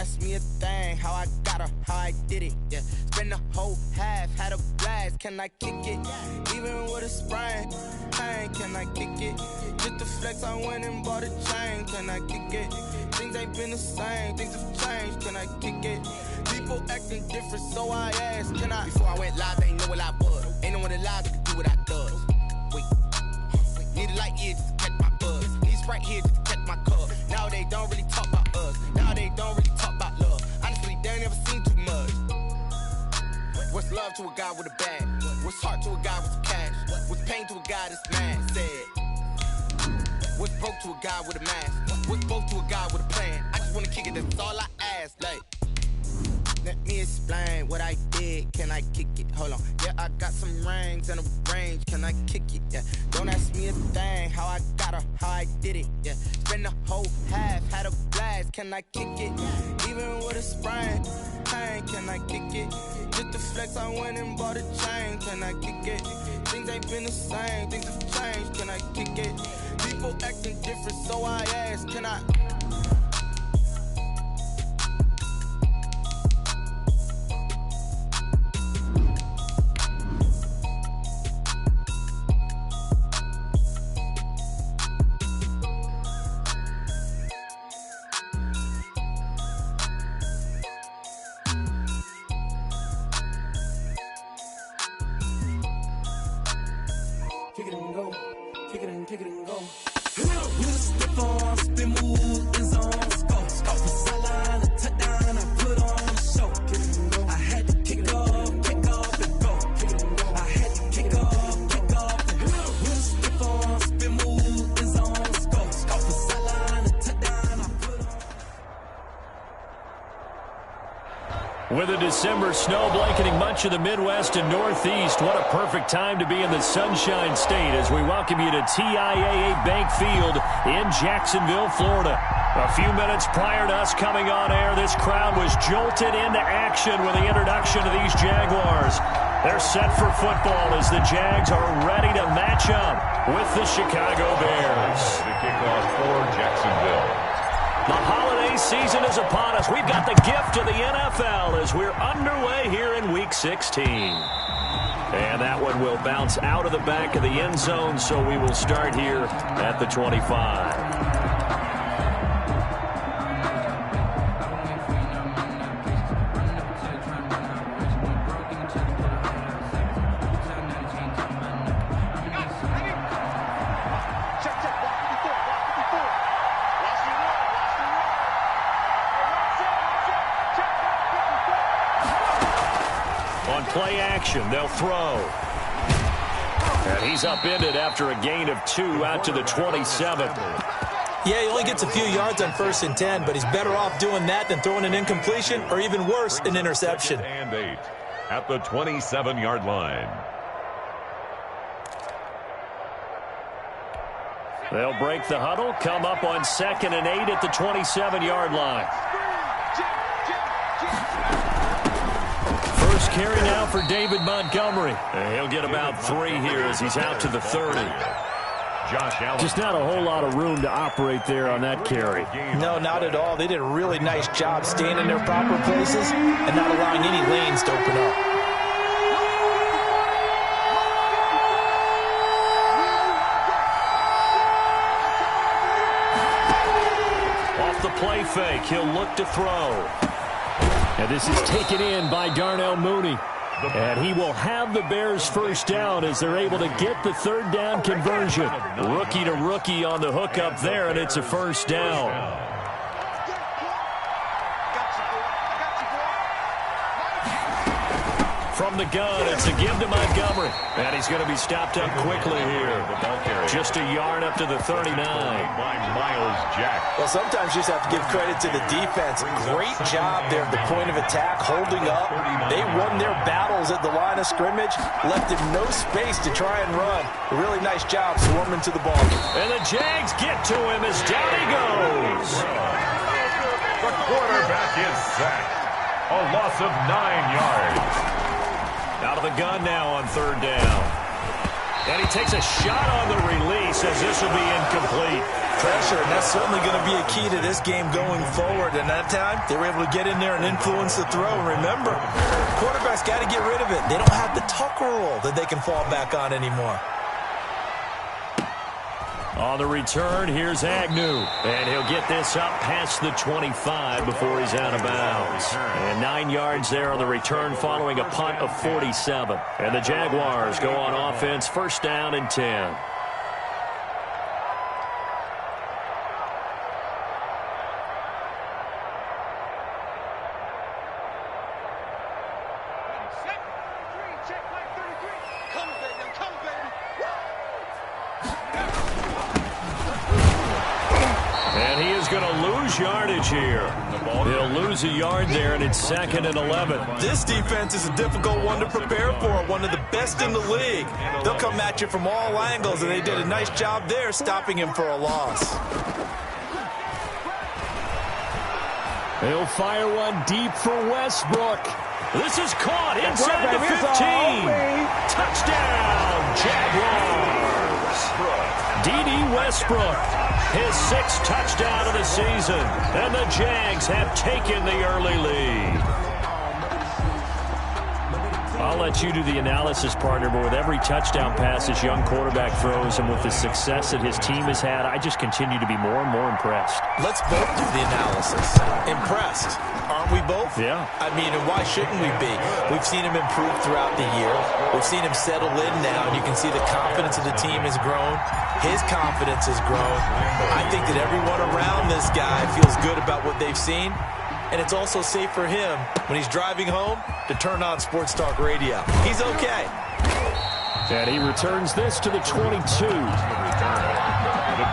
ask me a thing, how I got her, how I did it, yeah. Spend the whole half, had a blast, can I kick it? Even with a sprain, pain, can I kick it? Just the flex, I went and bought a chain, can I kick it? Things ain't been the same, things have changed, can I kick it? People acting different, so I asked, can I? Before I went live, they ain't know what I was. Ain't no one alive that could do what I does. Wait, need a light here just to catch my buzz. Need Sprite here just to catch my cup. Now they don't really talk about us. Now they don't really talk about love. Honestly, they ain't never seen too much. What's love to a guy with a bag? What's heart to a guy with some cash? What's pain to a guy that's mad? Said. What's broke to a guy with a mask? What's both to a guy with a plan? I just wanna kick it, that's all I ask. Like, let me explain what I did. Can I kick it? Hold on. Yeah, I got some rings and a range. Can I kick it? Yeah. Don't ask me a thing. How I got her, how I did it. Yeah. Spend the whole half, had a blast. Can I kick it? Even with a sprain, pain. Can I kick it? Just the flex, I went and bought a chain. Can I kick it? Things ain't been the same. Things have changed. Can I kick it? People acting different, so I ask. Can I? Kick it and go, kick it and go. With a stiff arm, spin move, in zone, scope. Off the sideline, a touchdown, I put on a show. I had to kick off and go. I had to kick off and go. With a stiff arm, spin move, in zone, scope. Off the sideline, a touchdown, I put on. With a December snow blanketing much of the Midwest and Northeast, what a perfect time to be in the Sunshine State as we welcome you to TIAA Bank Field in Jacksonville, Florida. A few minutes prior to us coming on air, this crowd was jolted into action with the introduction of these Jaguars. They're set for football as the Jags are ready to match up with the Chicago Bears. The kickoff for Jacksonville. The holiday season is upon us. We've got the gift of the NFL as we're underway here in Week 16. And that one will bounce out of the back of the end zone, so we will start here at the 25. Play action, they'll throw. And he's upended after a gain of 2 out to the 27. Yeah, he only gets a few yards on 1st and 10, but he's better off doing that than throwing an incompletion or even worse, an interception. And 8 at the 27-yard line. They'll break the huddle, come up on 2nd and 8 at the 27-yard line. First carry now for David Montgomery. And he'll get about 3 here as he's out to the 30. Josh Allen. Just not a whole lot of room to operate there on that carry. No, not at all. They did a really nice job staying in their proper places and not allowing any lanes to open up. Off the play fake, he'll look to throw. And this is taken in by Darnell Mooney. And he will have the Bears first down as they're able to get the 3rd down conversion. Rookie to rookie on the hook up there, and it's a first down. From the gun, it's a give to Montgomery. And he's going to be stopped up quickly here. Just a yard up to the 39. By Miles Jack. Well, sometimes you just have to give credit to the defense. Great job there at the point of attack, holding up. They won their battles at the line of scrimmage, left him no space to try and run. A really nice job swarming to the ball. And the Jags get to him as down he goes. The quarterback is sacked. A loss of 9 yards. Out of the gun now on 3rd down. And he takes a shot on the release as this will be incomplete. pressure, and that's certainly going to be a key to this game going forward. And that time, they were able to get in there and influence the throw. And remember, quarterback's got to get rid of it. They don't have the Tucker rule that they can fall back on anymore. On the return, here's Agnew. And he'll get this up past the 25 before he's out of bounds. And 9 yards there on the return following a punt of 47. And the Jaguars go on offense, first down and 10. Yardage here. They'll lose a yard there, and it's 2nd and 11. This defense is a difficult one to prepare for, one of the best in the league. They'll come at you from all angles, and they did a nice job there stopping him for a loss. They'll fire one deep for Westbrook. This is caught inside the 15. Touchdown, Jaguars. D.D. Westbrook. His 6th touchdown of the season, and the Jags have taken the early lead. I'll let you do the analysis, partner, but with every touchdown pass this young quarterback throws and with the success that his team has had, I just continue to be more and more impressed. Let's both do the analysis. Impressed. Aren't we both? Yeah. I mean, and why shouldn't we be? We've seen him improve throughout the year. We've seen him settle in now, and you can see the confidence of the team has grown. His confidence has grown. I think that everyone around this guy feels good about what they've seen. And it's also safe for him when he's driving home to turn on Sports Talk Radio. He's okay. And he returns this to the 22. The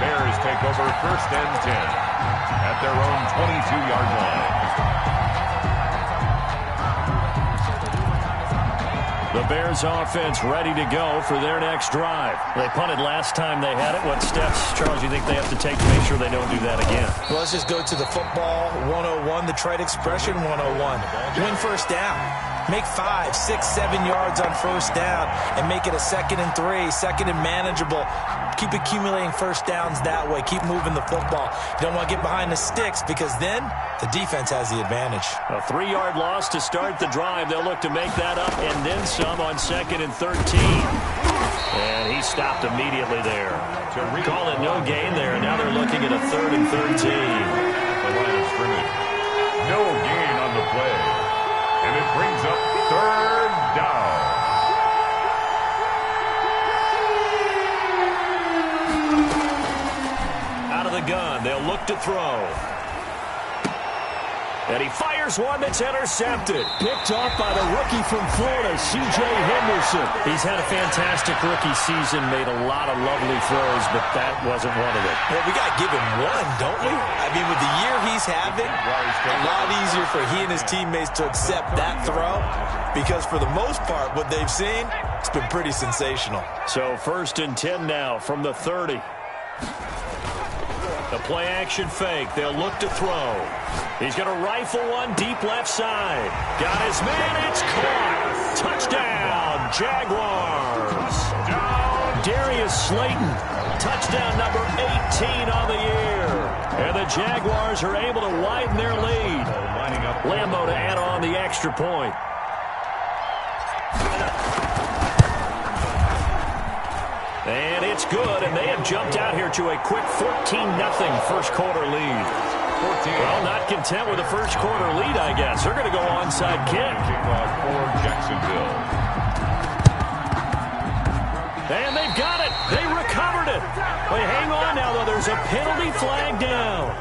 Bears take over first and 10 at their own 22-yard line. The Bears offense ready to go for their next drive. They punted last time they had it. What steps, Charles, you think they have to take to make sure they don't do that again? Well, let's just go to the football 101, the trite expression 101. Win first down. Make 5, 6, 7 yards on first down and make it a 2nd and 3, 2nd and manageable. Keep accumulating first downs that way. Keep moving the football. You don't want to get behind the sticks because then the defense has the advantage. A 3-yard loss to start the drive. They'll look to make that up and then some on 2nd and 13. And he stopped immediately there. Call it no gain there. Now they're looking at a 3rd and 13. The line of scrimmage. No gain on the play. And it brings up 3rd down. Out of the gun, they'll look to throw. And he fires one that's intercepted. Picked off by the rookie from Florida, C.J. Henderson. He's had a fantastic rookie season, made a lot of lovely throws, but that wasn't one of them. Well, we got to give him one, don't we? I mean, with the year he's having, a lot easier for he and his teammates to accept that throw because for the most part, what they've seen, it's been pretty sensational. So 1st and 10 now from the 30. The play-action fake. They'll look to throw. He's going to rifle one deep left side. Got his man. It's caught. Touchdown, Jaguars. Darius Slayton. Touchdown number 18 on the year. And the Jaguars are able to widen their lead. Lambo to add on the extra point. And it's good, and they have jumped out here to a quick 14-0 first quarter lead. 14. Well, not content with the first quarter lead, I guess. They're going to go onside kick. Kickoff for Jacksonville. And they've got it. They recovered it. Wait, hang on now, though. There's a penalty flag down.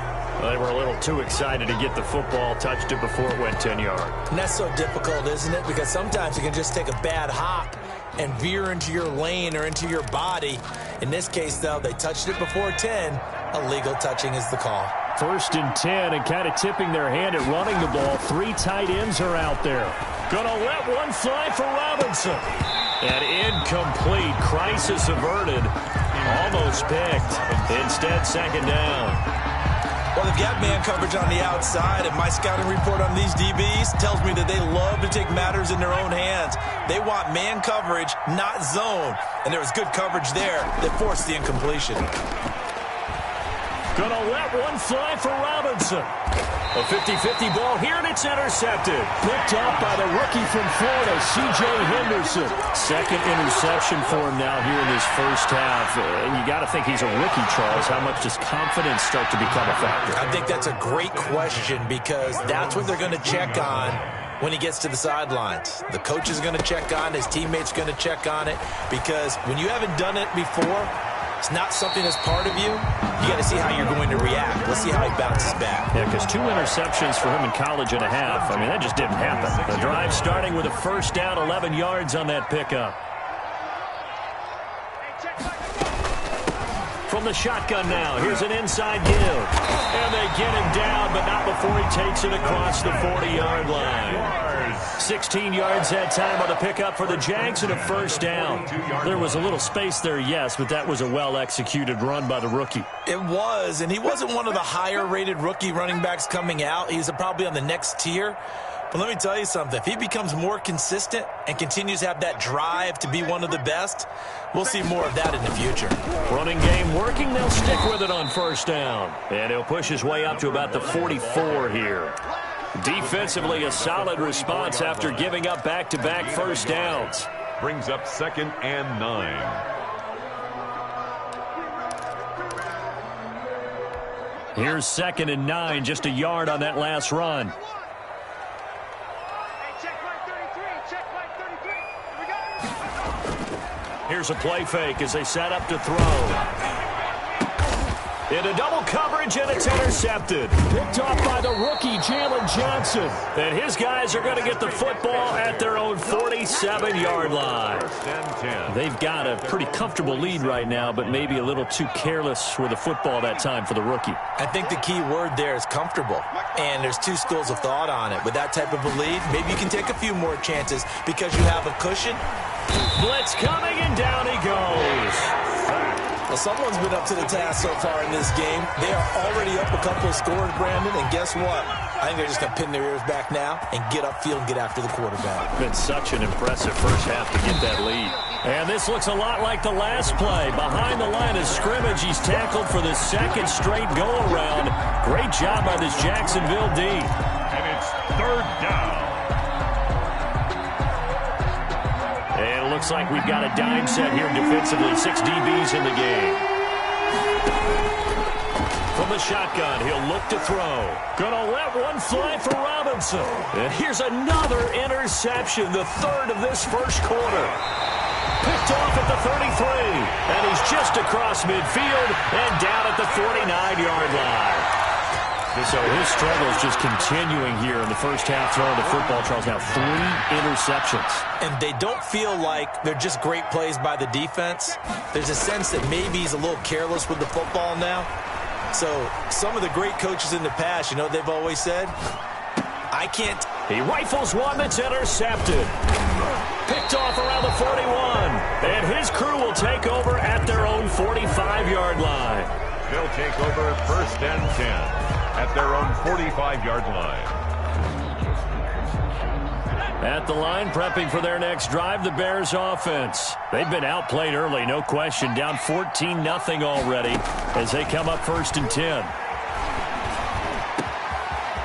Well, they were a little too excited to get the football, touched it before it went 10 yards. And that's so difficult, isn't it? Because sometimes you can just take a bad hop and veer into your lane or into your body. In this case, though, they touched it before 10. Illegal touching is the call. 1st and 10, and kind of tipping their hand at running the ball. 3 tight ends are out there. Gonna let one fly for Robinson. And incomplete. Crisis averted. Almost picked. Instead, 2nd down. Well, they've got man coverage on the outside, and my scouting report on these DBs tells me that they love to take matters in their own hands. They want man coverage, not zone. And there was good coverage there that forced the incompletion. Gonna let one fly for Robinson. A 50-50 ball here, and it's intercepted. Picked up by the rookie from Florida, C.J. Henderson. Second interception for him now here in this first half. And you got to think he's a rookie, Charles. How much does confidence start to become a factor? I think that's a great question because that's what they're going to check on when he gets to the sidelines. The coach is going to check on it. His teammates are going to check on it because when you haven't done it before, it's not something that's part of you. You got to see how you're going to react. Let's see how he bounces back. Yeah, because 2 interceptions for him in college and a half. I mean, that just didn't happen. The drive starting with a first down, 11 yards on that pickup. From the shotgun now, here's an inside give. And they get him down, but not before he takes it across the 40-yard line. 16 yards that time on the pickup for the Jags and a first down. There was a little space there, yes, but that was a well-executed run by the rookie. It was, and he wasn't one of the higher-rated rookie running backs coming out. He's probably on the next tier. But let me tell you something. If he becomes more consistent and continues to have that drive to be one of the best, we'll see more of that in the future. Running game working. They'll stick with it on first down. And he'll push his way up to about the 44 here. Defensively, a solid response after giving up back-to-back first downs. Brings up 2nd and 9. Here's 2nd and 9, just a yard on that last run. Here's a play fake as they set up to throw. Into double coverage, and it's intercepted. Picked off by the rookie, Jalen Johnson. And his guys are going to get the football at their own 47-yard line. They've got a pretty comfortable lead right now, but maybe a little too careless with the football that time for the rookie. I think the key word there is comfortable. And there's 2 schools of thought on it. With that type of a lead, maybe you can take a few more chances because you have a cushion. Blitz coming, and down he goes. Well, someone's been up to the task so far in this game. They are already up a couple of scores, Brandon, and guess what? I think they're just going to pin their ears back now and get upfield and get after the quarterback. Been such an impressive first half to get that lead. And this looks a lot like the last play. Behind the line of scrimmage, he's tackled for the 2nd straight go-around. Great job by this Jacksonville D. And it's 3rd down. And it looks like we've got a dime set here defensively. 6 DBs in the game. From the shotgun, he'll look to throw. Gonna let one fly for Robinson. And here's another interception, the 3rd of this first quarter. Picked off at the 33. And he's just across midfield and down at the 49-yard line. So his struggle is just continuing here in the first half throwing the football. Charles, now 3 interceptions. And they don't feel like they're just great plays by the defense. There's a sense that maybe he's a little careless with the football now. So some of the great coaches in the past, you know, they've always said, I can't. He rifles one that's intercepted. Picked off around the 41. And his crew will take over at their own 45-yard line. They'll take over 1st and 10. At their own 45-yard line. At the line, prepping for their next drive, the Bears offense. They've been outplayed early, no question. Down 14-0 already as they come up 1st and 10.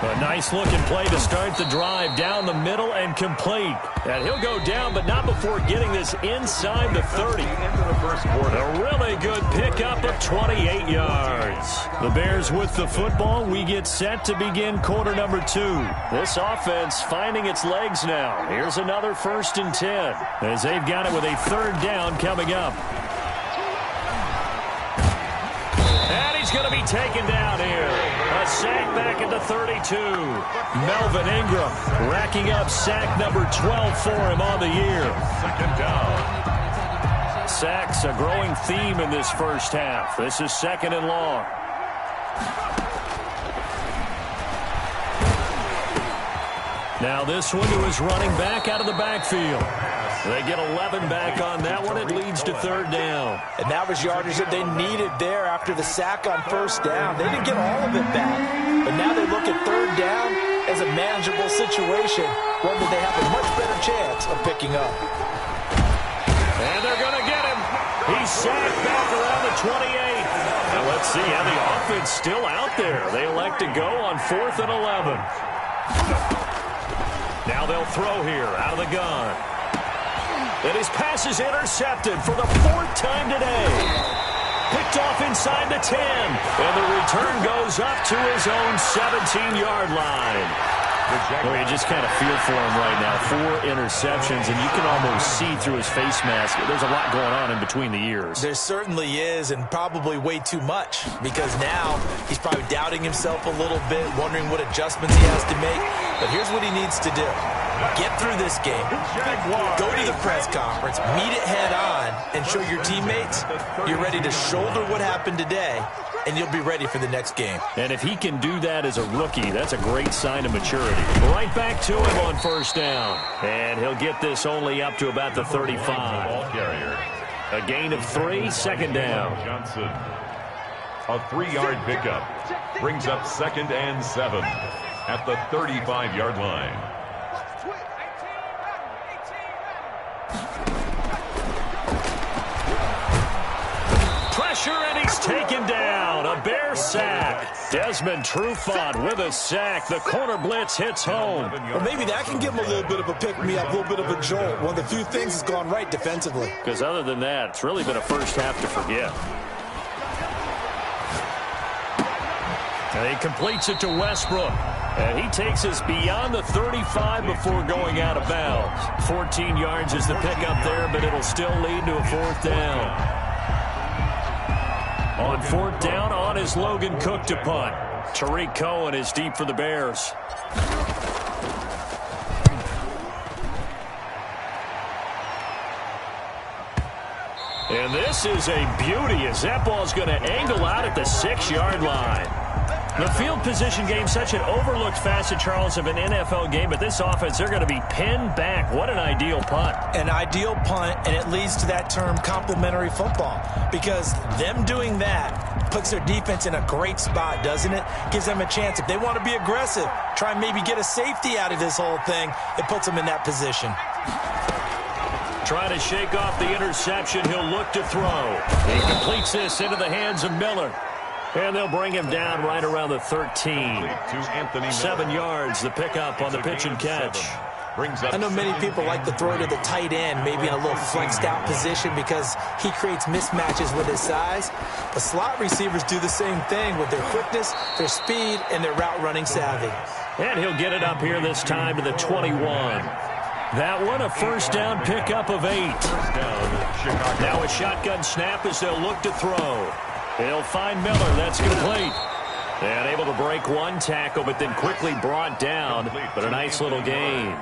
A nice-looking play to start the drive down the middle and complete. And he'll go down, but not before getting this inside the 30. Into the first quarter. A really good pickup of 28 yards. The Bears with the football. We get set to begin quarter number 2. This offense finding its legs now. Here's another 1st and 10 as they've got it with a 3rd down coming up. And he's going to be taken down here. A sack back at the 32. Melvin Ingram racking up sack number 12 for him on the year. 2nd down. Sacks a growing theme in this first half. This is 2nd and long. Now this one to his running back out of the backfield. They get 11 back on that one. It leads to 3rd down. And that was yardage that they needed there after the sack on 1st down. They didn't get all of it back. But now they look at 3rd down as a manageable situation, one that they have a much better chance of picking up. And they're going to get him. He's sacked back around the 28. And let's see how the offense still out there. They elect to go on 4th and 11. Now they'll throw here out of the gun. And his pass is intercepted for the 4th time today. Picked off inside the 10. And the return goes up to his own 17-yard line. Well, you just kind of feel for him right now. 4 interceptions, and you can almost see through his face mask. There's a lot going on in between the ears. There certainly is, and probably way too much, because now he's probably doubting himself a little bit, wondering what adjustments he has to make. But here's what he needs to do. Get through this game. Go to the press conference, meet it head on, and show your teammates you're ready to shoulder what happened today, and you'll be ready for the next game. And if he can do that as a rookie, that's a great sign of maturity. Right back to him on 1st down. And he'll get this only up to about the 35. A gain of 3, 2nd down. Johnson. A 3-yard pickup brings up 2nd and 7 at the 35-yard line. Pressure, and he's taken down. A Bear sack. Desmond Trufant with a sack. The corner blitz hits home. Well, maybe that can give him a little bit of a pick-me-up, a little bit of a jolt. One of the few things that's gone right defensively. Because other than that, it's really been a first half to forget. And he completes it to Westbrook. And he takes us beyond the 35 before going out of bounds. 14 yards is the pickup there, but it'll still lead to a 4th down. On 4th down, on is Logan Cook to punt. Tariq Cohen is deep for the Bears. And this is a beauty as that ball's going to angle out at the 6-yard line. The field position game, such an overlooked facet, Charles, of an NFL game, but this offense, they're going to be pinned back. What an ideal punt. An ideal punt, and it leads to that term complementary football, because them doing that puts their defense in a great spot, doesn't it? Gives them a chance. If they want to be aggressive, try and maybe get a safety out of this whole thing, it puts them in that position. Trying to shake off the interception, he'll look to throw. He completes this into the hands of Miller. And they'll bring him down right around the 13. 7 yards, the pickup on the pitch and catch. I know many people like to throw to the tight end, maybe in a little flexed out position because he creates mismatches with his size. But slot receivers do the same thing with their quickness, their speed, and their route running savvy. And he'll get it up here this time to the 21. That one, a 1st down pickup of 8. Now a shotgun snap as they'll look to throw. They'll find Miller. That's complete. And able to break one tackle, but then quickly brought down. But a nice little gain.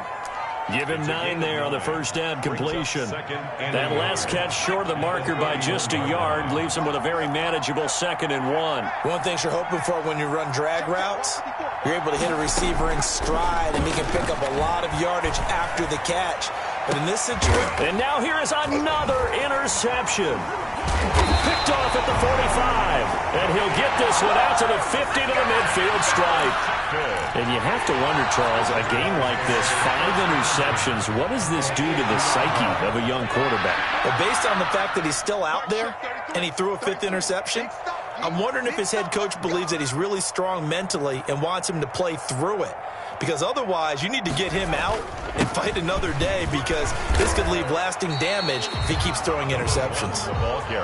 Give him 9 there on the 1st down completion. That last catch short of the marker by just a yard leaves him with a very manageable 2nd and 1. One thing you're hoping for when you run drag routes, you're able to hit a receiver in stride, and he can pick up a lot of yardage after the catch. But in this situation... And now here is another interception. Picked off at the 45. And he'll get this one out to the 50 to the midfield stripe. And you have to wonder, Charles, a game like this, 5 interceptions, what does this do to the psyche of a young quarterback? Well, based on the fact that he's still out there and he threw a 5th interception, I'm wondering if his head coach believes that he's really strong mentally and wants him to play through it. Because otherwise, you need to get him out and fight another day, because this could leave lasting damage if he keeps throwing interceptions.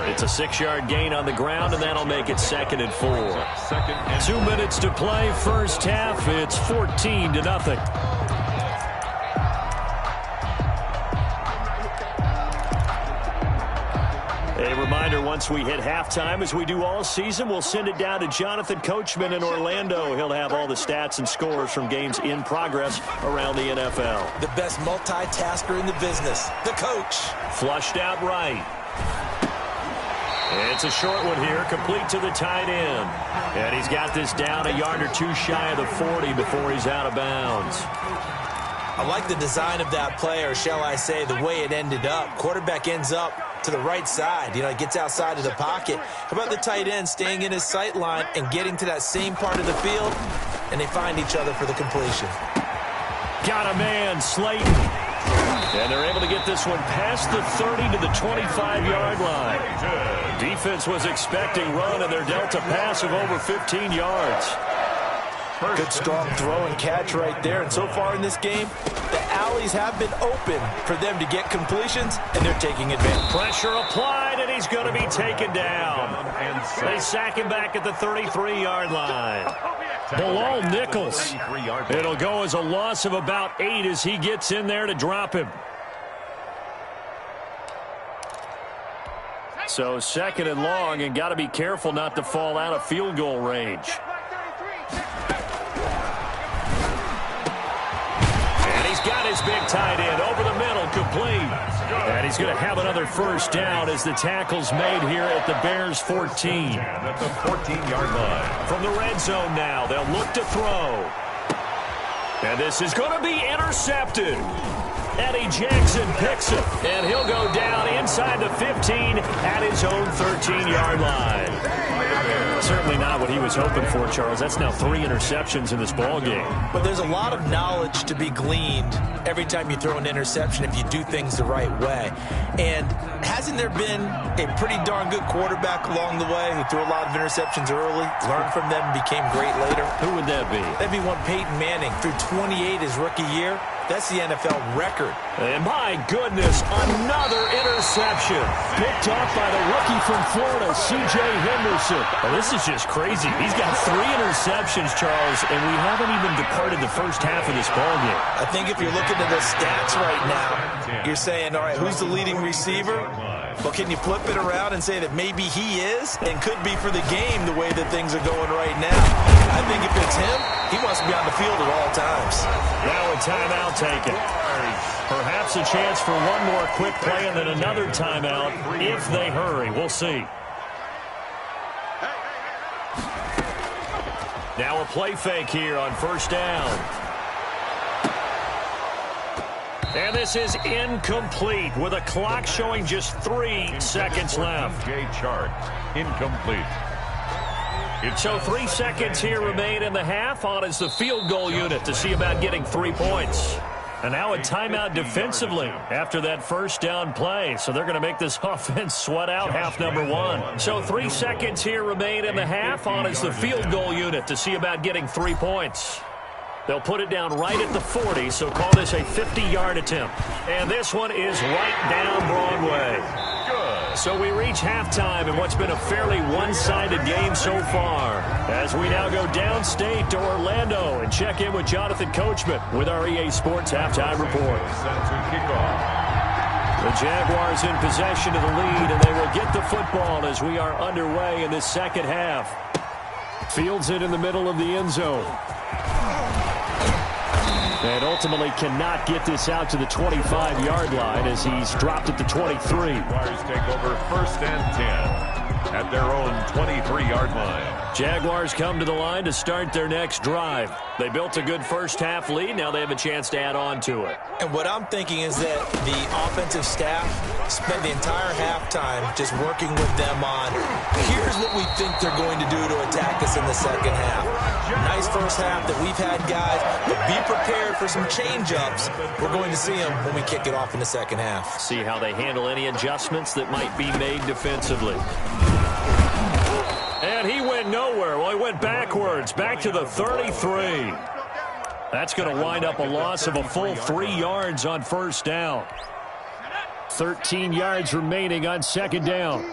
It's a 6-yard gain on the ground, and that'll make it 2nd and 4. 2 minutes to play, first half. It's 14-0. A reminder, once we hit halftime, as we do all season, we'll send it down to Jonathan Coachman in Orlando. He'll have all the stats and scores from games in progress around the NFL. The best multitasker in the business, the coach. Flushed out right. It's a short one here, complete to the tight end. And he's got this down a yard or 2 shy of the 40 before he's out of bounds. I like the design of that play, or shall I say the way it ended up. Quarterback ends up to the right side. You know, he gets outside of the pocket. How about the tight end staying in his sight line and getting to that same part of the field, and they find each other for the completion. Got a man, Slayton. And they're able to get this one past the 30 to the 25-yard line. Defense was expecting run, and they're dealt a pass of over 15 yards. Good strong throw and catch right there. And so far in this game, the alleys have been open for them to get completions, and they're taking advantage. Pressure applied, and he's going to be taken down. They sack him back at the 33-yard line. Bilal Nichols. It'll go as a loss of about 8 as he gets in there to drop him. So 2nd and long, and got to be careful not to fall out of field goal range. And he's got his big tight end over the middle, complete. And he's going to have another first down as the tackle's made here at the Bears' 14. At the 14-yard line. From the red zone now, they'll look to throw. And this is going to be intercepted. Eddie Jackson picks it, and he'll go down inside the 15 at his own 13-yard line. Certainly not what he was hoping for, Charles. That's now 3 interceptions in this ballgame. But there's a lot of knowledge to be gleaned every time you throw an interception if you do things the right way. And hasn't there been a pretty darn good quarterback along the way who threw a lot of interceptions early, learned from them, became great later? Who would that be? That'd be one Peyton Manning. Threw 28 his rookie year. That's the NFL record. And my goodness, another interception. Picked off by the rookie from Florida, C.J. Henderson. Oh, this is just crazy. He's got 3 interceptions, Charles, and we haven't even departed the first half of this ballgame. I think if you're looking at the stats right now, you're saying, all right, who's the leading receiver? Well, can you flip it around and say that maybe he is and could be for the game the way that things are going right now? I think if it's him, he wants to be on the field at all times. Now a timeout taken. Perhaps a chance for one more quick play and then another timeout if they hurry. We'll see. Now a play fake here on first down. And this is incomplete with a clock showing just 3 seconds left. Jay Chart, incomplete. So 3 seconds here remain in the half. On is the field goal unit to see about getting 3 points. And now a timeout defensively after that first down play. So they're going to make this offense sweat out half number 1. So 3 seconds here remain in the half. On is the field goal unit to see about getting 3 points. They'll put it down right at the 40, so call this a 50-yard attempt. And this one is right down Broadway. Good. So we reach halftime in what's been a fairly one-sided game so far. As we now go downstate to Orlando and check in with Jonathan Coachman with our EA Sports Halftime Report. The Jaguars in possession of the lead, and they will get the football as we are underway in this second half. Fields it in the middle of the end zone. And ultimately cannot get this out to the 25-yard line as he's dropped at the 23. Jaguars take over 1st and 10 at their own 23-yard line. Jaguars come to the line to start their next drive. They built a good first half lead. Now they have a chance to add on to it. And what I'm thinking is that the offensive staff spent the entire halftime just working with them on, here's what we think they're going to do to attack us in the second half. Nice first half that we've had, guys, but be prepared for some change-ups. We're going to see them when we kick it off in the second half. See how they handle any adjustments that might be made defensively. And he went nowhere. Well, he went backwards, back to the 33. That's going to wind up a loss of a full 3 yards on first down. 13 yards remaining on second down.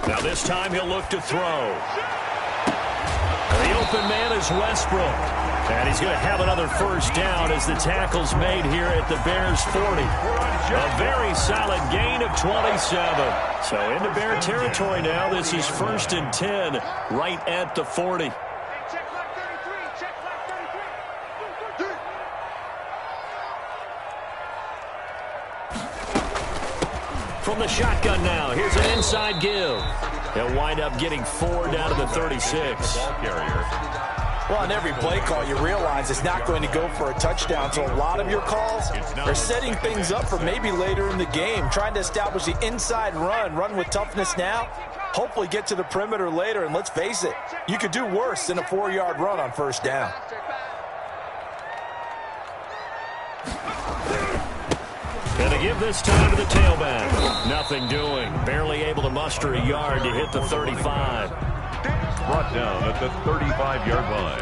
Now this time he'll look to throw. The open man is Westbrook. And he's going to have another first down as the tackle's made here at the Bears 40. A very solid gain of 27. So into Bear territory now. This is 1st and 10 right at the 40. From the shotgun now, here's an inside give. He'll wind up getting 4 down to the 36. Ball carrier. Well, on every play call, you realize it's not going to go for a touchdown. So a lot of your calls are setting things up for maybe later in the game, trying to establish the inside run with toughness now, hopefully get to the perimeter later. And let's face it, you could do worse than a 4-yard run on first down. And to give this time to the tailback. Nothing doing. Barely able to muster a yard to hit the 35. Brought down at the 35-yard line.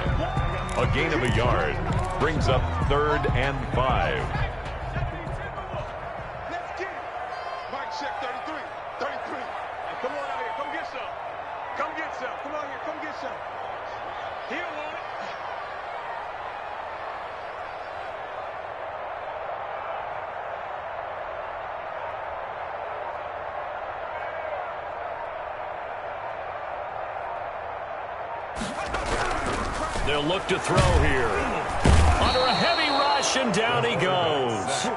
A gain of a yard brings up 3rd and 5. Let's get it. Mike check 33. 33. Hey, come on out here. Come get some. Come get some. Come on here. Come get some. He don't want it. They'll look to throw here. Under a heavy rush, and down he goes.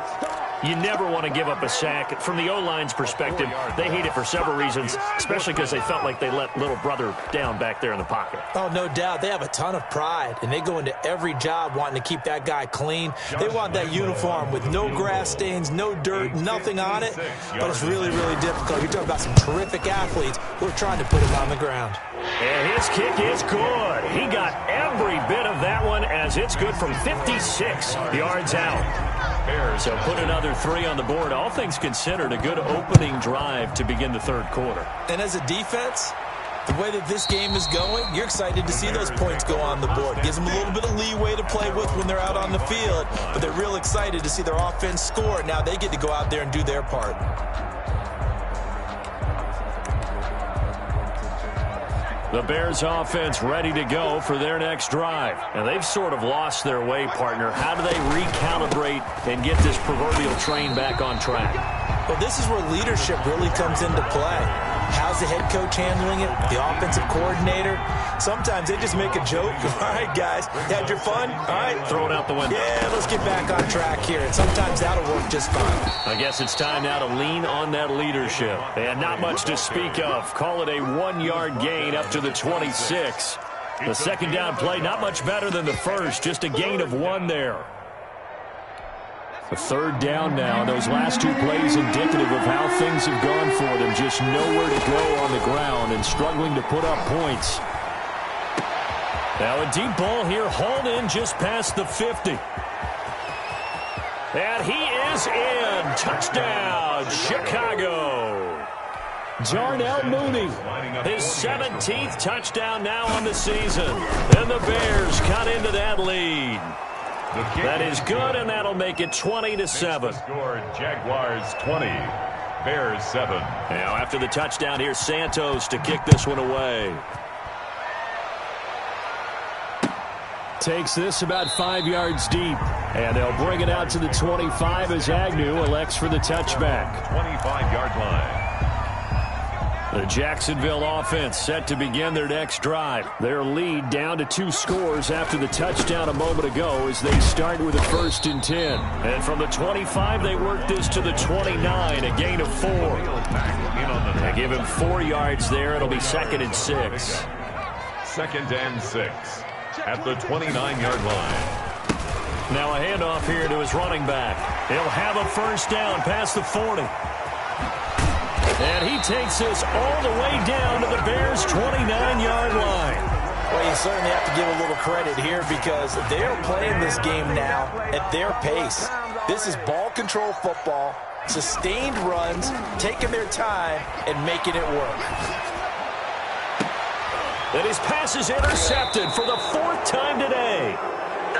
You never want to give up a sack. From the O-line's perspective, they hate it for several reasons, especially because they felt like they let little brother down back there in the pocket. Oh, no doubt. They have a ton of pride, and they go into every job wanting to keep that guy clean. They want that uniform with no grass stains, no dirt, nothing on it. But it's really, really difficult. You're talking about some terrific athletes who are trying to put him on the ground. And his kick is good. He got every bit of that one as it's good from 56 yards out. So put another 3 on the board. All things considered, a good opening drive to begin the third quarter. And as a defense, the way that this game is going, you're excited to see those points go on the board. Gives them a little bit of leeway to play with when they're out on the field, but they're real excited to see their offense score. Now they get to go out there and do their part. The Bears offense ready to go for their next drive. And they've sort of lost their way, partner. How do they recalibrate and get this proverbial train back on track? Well, this is where leadership really comes into play. How's the head coach handling it? The offensive coordinator? Sometimes they just make a joke. All right, guys, you had your fun? All right. Throw it out the window. Yeah, let's get back on track here. And sometimes that'll work just fine. I guess it's time now to lean on that leadership. And not much to speak of. Call it a 1-yard gain up to the 26. The second down play, not much better than the first. Just a gain of 1 there. The third down now. Those last 2 plays indicative of how things have gone for them. Just nowhere to go on the ground and struggling to put up points. Now a deep ball here, hauled in just past the 50. And he is in. Touchdown, Chicago. Darnell Mooney, his 17th touchdown now on the season. And the Bears cut into that lead. That is good, and that'll make it 20-7. Score, Jaguars 20, Bears 7. Now after the touchdown, here's Santos to kick this one away. Takes this about 5 yards deep, and they'll bring it out to the 25 as Agnew elects for the touchback. 25-yard line. The Jacksonville offense set to begin their next drive. Their lead down to 2 scores after the touchdown a moment ago as they start with a 1st and 10. And from the 25, they work this to the 29, a gain of 4. They give him 4 yards there. It'll be 2nd and 6. 2nd and 6 at the 29-yard line. Now a handoff here to his running back. He'll have a 1st down past the 40. And he takes this all the way down to the Bears' 29-yard line. Well, you certainly have to give a little credit here because they're playing this game now at their pace. This is ball control football, sustained runs, taking their time, and making it work. And his pass is intercepted for the 4th time today.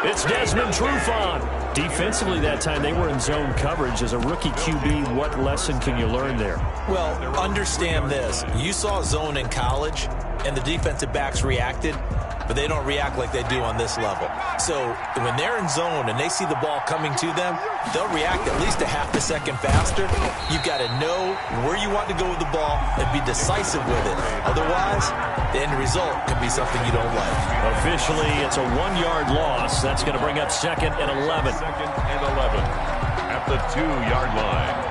It's Desmond Trufant. Defensively that time, they were in zone coverage. As a rookie QB, what lesson can you learn there? Well, understand this. You saw zone in college, and the defensive backs reacted, but they don't react like they do on this level. So when they're in zone and they see the ball coming to them, they'll react at least a half a second faster. You've got to know where you want to go with the ball and be decisive with it. Otherwise, the end result can be something you don't like. Officially, it's a 1-yard loss. That's going to bring up 2nd and 11. 2nd and 11 at the 2-yard line.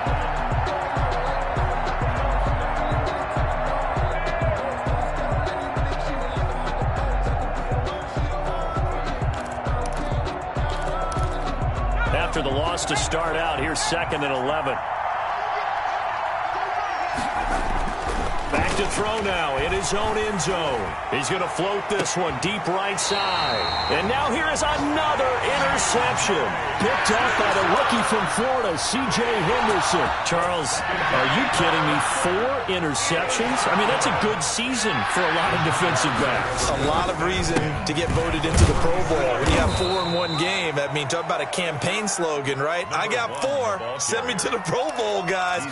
After the loss to start out, here's 2nd and 11. Back to throw now in his own end zone. He's going to float this one deep right side. And now here is another interception. Picked off by the rookie from Florida, C.J. Henderson. Charles, are you kidding me? 4 interceptions? I mean, that's a good season for a lot of defensive backs. A lot of reason to get voted into the Pro Bowl. When you have 4 in one game, I mean, talk about a campaign slogan, right? I got 4. Send me to the Pro Bowl, guys.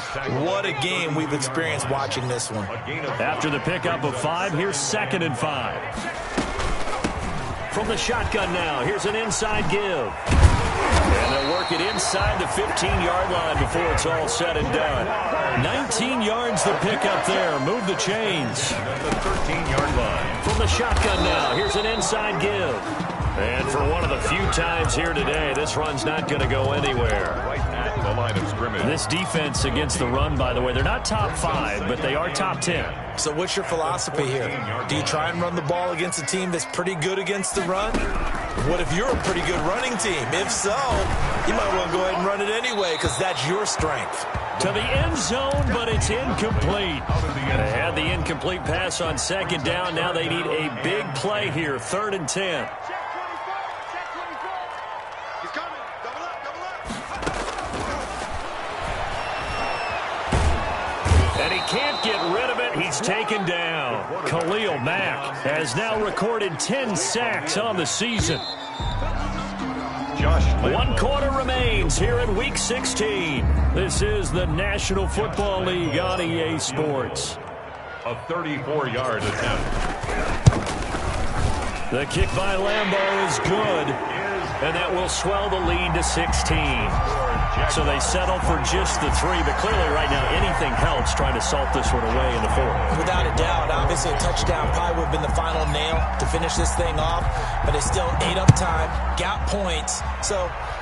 What a game we've experienced watching this one. After the pickup of 5, here's 2nd and 5. From the shotgun now, here's an inside give. And they'll work it inside the 15-yard line before it's all said and done. 19 yards the pickup there. Move the chains. The 13-yard line. From the shotgun now, here's an inside give. And for one of the few times here today, this run's not going to go anywhere. Right at the line of scrimmage. This defense against the run, by the way, they're not top 5, but they are top 10. So what's your philosophy here? Do you try and run the ball against a team that's pretty good against the run? What if you're a pretty good running team? If so, you might want to go ahead and run it anyway because that's your strength. To the end zone, but it's incomplete. They had the incomplete pass on 2nd down. Now they need a big play here, 3rd and 10. And he can't get rid of it. He's taken down. Khalil Mack has now recorded 10 sacks on the season. Josh 1 quarter remains here in Week 16. This is the National Football League on EA Sports. A 34-yard attempt. The kick by Lambeau is good, and that will swell the lead to 16. So they settle for just the 3, but clearly right now anything helps trying to salt this one away in the 4th. Without a doubt, obviously a touchdown probably would have been the final nail to finish this thing off, but it's still 8 up time, got points. So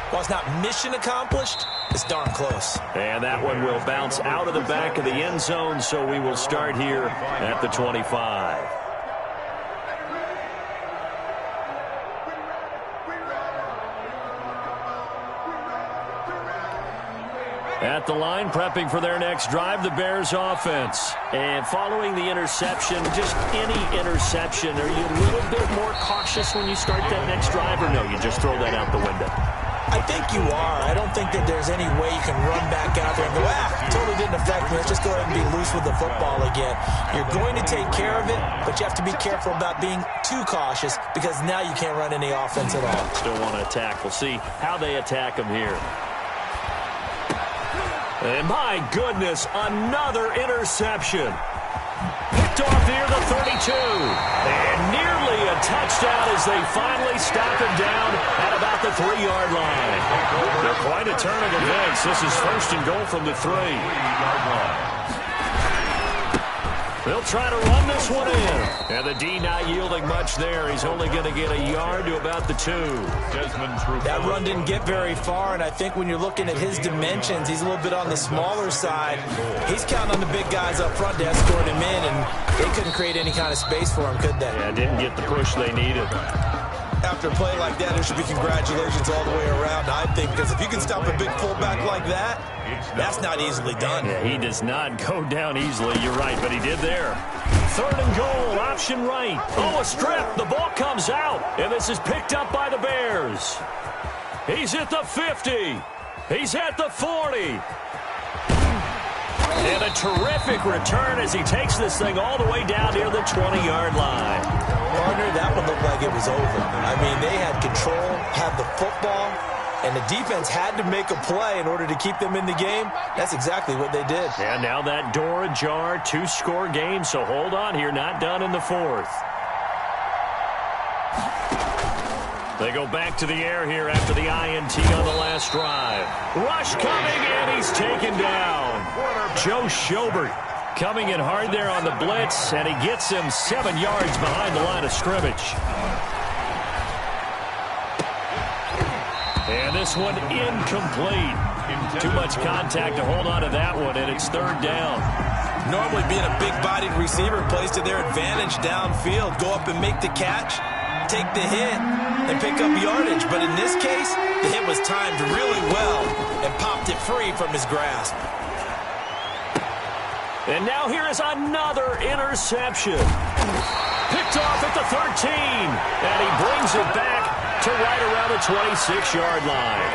while it's not mission accomplished, it's darn close. And that one will bounce out of the back of the end zone, so we will start here at the 25. At the line, prepping for their next drive, the Bears offense. And following the interception, just any interception, are you a little bit more cautious when you start that next drive, or no, you just throw that out the window? I think you are. I don't think that there's any way you can run back out there and go, totally didn't affect me. Let's just go ahead and be loose with the football again. You're going to take care of it, but you have to be careful about being too cautious because now you can't run any offense at all. Still want to attack. We'll see how they attack them here. And my goodness, another interception. Picked off near the 32. And nearly a touchdown as they finally stop him down at about the 3-yard line. They're quite a turn of events. This is 1st and goal from the 3-yard line. They'll try to run this one in. And the D not yielding much there. He's only going to get a yard to about the 2. That run didn't get very far, and I think when you're looking at his dimensions, he's a little bit on the smaller side. He's counting on the big guys up front to escort him in, and they couldn't create any kind of space for him, could they? Yeah, didn't get the push they needed. After a play like that, there should be congratulations all the way around, I think, because if you can stop a big fullback like that, that's not easily done. Yeah, he does not go down easily, you're right, but he did there. 3rd and goal, option right. Oh, a strip, the ball comes out, and this is picked up by the Bears. He's at the 50. He's at the 40. And a terrific return as he takes this thing all the way down near the 20-yard line. Partner, that one looked like it was over. I mean, they had control, had the football, and the defense had to make a play in order to keep them in the game. That's exactly what they did. And now that door ajar, 2-score game, so hold on here, not done in the 4th. They go back to the air here after the INT on the last drive. Rush coming, and he's taken down. Joe Schobert coming in hard there on the blitz, and he gets him 7 yards behind the line of scrimmage. And this one incomplete. Too much contact to hold on to that one, and it's 3rd down. Normally being a big-bodied receiver plays to their advantage downfield. Go up and make the catch, take the hit, and pick up yardage. But in this case, the hit was timed really well and popped it free from his grasp. And now here is another interception. Picked off at the 13. And he brings it back to right around the 26-yard line.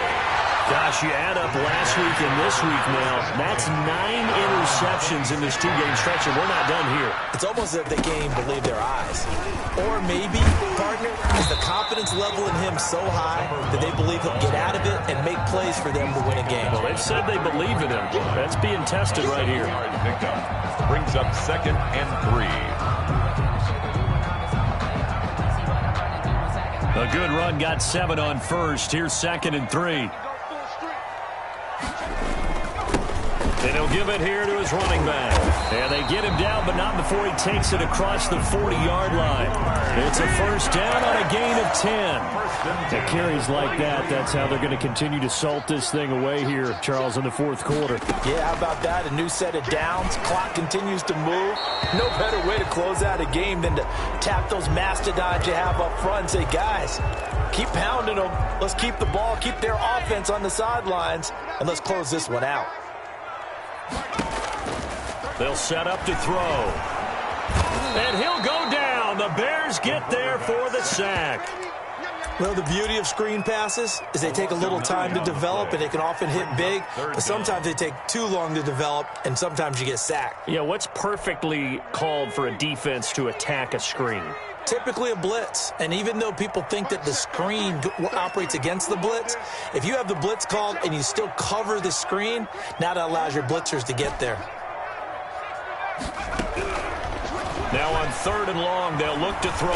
Gosh, you add up last week and this week now, that's 9 interceptions in this two-game stretch, and we're not done here. It's almost as if they can't even believe their eyes. Or maybe, partner, is the confidence level in him so high that they believe he'll get out of it and make plays for them to win a game. Well, they've said they believe in him. That's being tested right here. Brings up 2nd and 3. A good run got 7 on first. Here's 2nd and 3. And he'll give it here to his running back. And they get him down, but not before he takes it across the 40-yard line. It's a first down on a gain of 10. And carries like that, that's how they're going to continue to salt this thing away here, Charles, in the fourth quarter. Yeah, how about that? A new set of downs. Clock continues to move. No better way to close out a game than to tap those mastodons you have up front and say, guys, keep pounding them. Let's keep the ball, keep their offense on the sidelines, and let's close this one out. They'll set up to throw. And he'll go down. The Bears get there for the sack. Well, the beauty of screen passes is they take a little time to develop, and they can often hit big, but sometimes they take too long to develop, and sometimes you get sacked. Yeah, what's perfectly called for a defense to attack a screen? Typically a blitz, and even though people think that the screen operates against the blitz, if you have the blitz called and you still cover the screen, now that allows your blitzers to get there. Now on 3rd and long, they'll look to throw.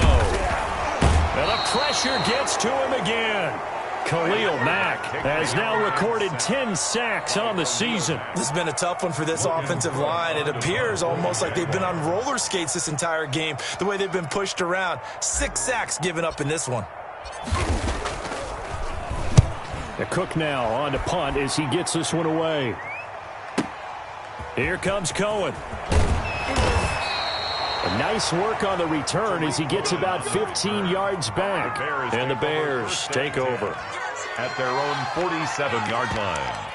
And the pressure gets to him again. Khalil Mack has now recorded 10 sacks on the season. This has been a tough one for this offensive line. It appears almost like they've been on roller skates this entire game, the way they've been pushed around. 6 sacks given up in this one. The Cook now on to punt as he gets this one away. Here comes Cohen. Nice work on the return as he gets about 15 yards back. And the Bears take over at their own 47-yard line.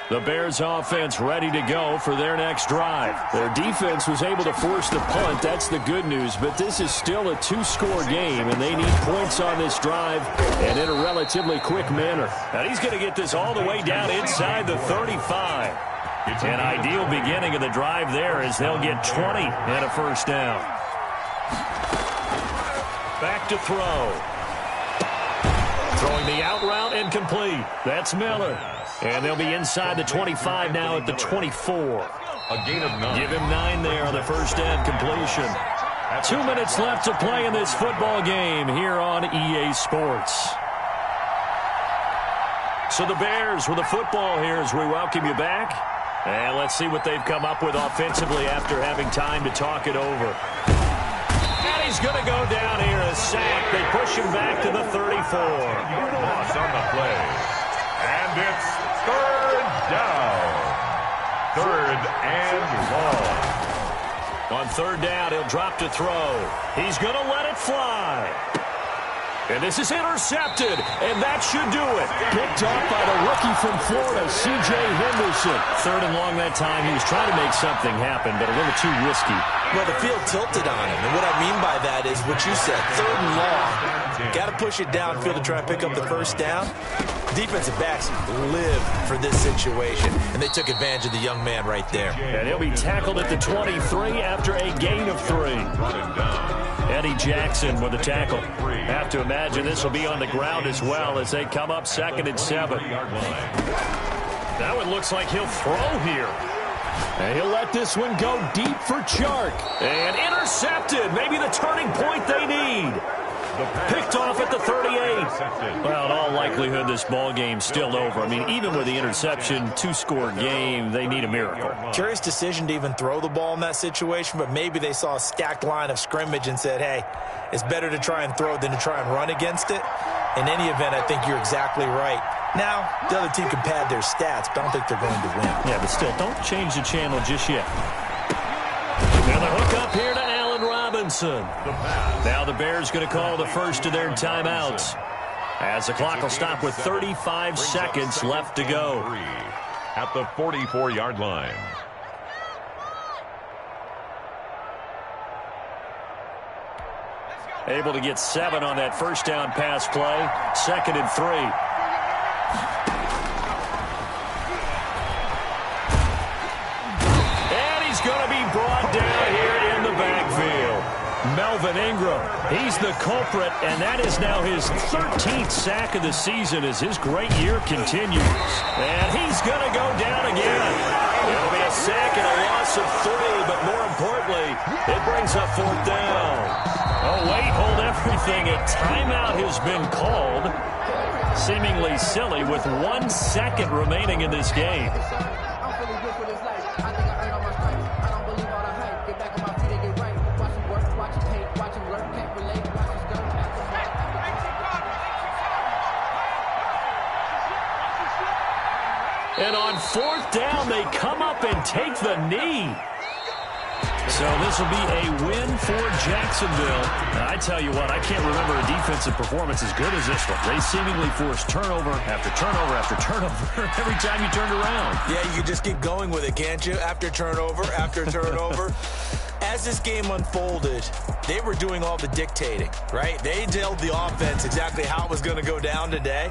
The Bears offense ready to go for their next drive. Their defense was able to force the punt. That's the good news. But this is still a 2-score game, and they need points on this drive and in a relatively quick manner. And he's going to get this all the way down inside the 35. An ideal beginning of the drive there as they'll get 20 and a first down. Back to throw. Throwing the out route and complete. That's Miller. And they'll be inside the 25 now at the 24. A gain of 9. Give him 9 there on the first down completion. 2 minutes left to play in this football game here on EA Sports. So the Bears with the football here as we welcome you back. And let's see what they've come up with offensively after having time to talk it over. And he's going to go down here, a sack. They push him back to the 34. Loss on the play. And it's 3rd down. 3rd and long. On 3rd down, he'll drop to throw. He's going to let it fly. And this is intercepted, and that should do it. Picked off by the rookie from Florida, C.J. Henderson. 3rd and long that time. He was trying to make something happen, but a little too risky. Well, the field tilted on him, and what I mean by that is what you said, 3rd and long. Got to push it downfield to try and pick up the first down. Defensive backs live for this situation, and they took advantage of the young man right there. And he'll be tackled at the 23 after a gain of 3. Eddie Jackson with a tackle. Have to imagine this will be on the ground as well as they come up 2nd and 7. That one looks like he'll throw here. And he'll let this one go deep for Chark. And intercepted. Maybe the turning point they need. Picked off at the 38. Well, in all likelihood, this ball game's still over. I mean, even with the interception, 2-score game, they need a miracle. Curious decision to even throw the ball in that situation, but maybe they saw a stacked line of scrimmage and said, hey, it's better to try and throw than to try and run against it. In any event, I think you're exactly right. Now, the other team can pad their stats, but I don't think they're going to win. Yeah, but still, don't change the channel just yet. Now the hook up here to Allen Robinson. Now the Bears going to call the first of their timeouts as the clock will stop with 35 seconds left to go. at the 44-yard line. Able to get 7 on that first down pass play. 2nd and 3. And he's going to be brought down here in the backfield. Melvin Ingram, he's the culprit, and that is now his 13th sack of the season as his great year continues. And he's going to go down again. It'll be a sack and a loss of 3, but more importantly, it brings up 4th down. Oh, wait, hold everything. A timeout has been called. Seemingly silly with 1 second remaining in this game. And on 4th down, they come up and take the knee. So this will be a win for Jacksonville. And I tell you what, I can't remember a defensive performance as good as this one. They seemingly forced turnover after turnover after turnover every time you turned around. Yeah, you can just keep going with it, can't you? After turnover, after turnover. As this game unfolded, they were doing all the dictating, right? They told the offense exactly how it was going to go down today.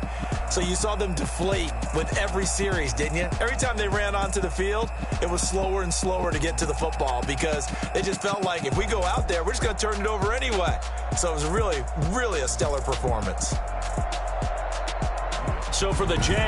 So you saw them deflate with every series, didn't you? Every time they ran onto the field, it was slower and slower to get to the football because it just felt like if we go out there, we're just going to turn it over anyway. So it was really, really a stellar performance. So for the Jags,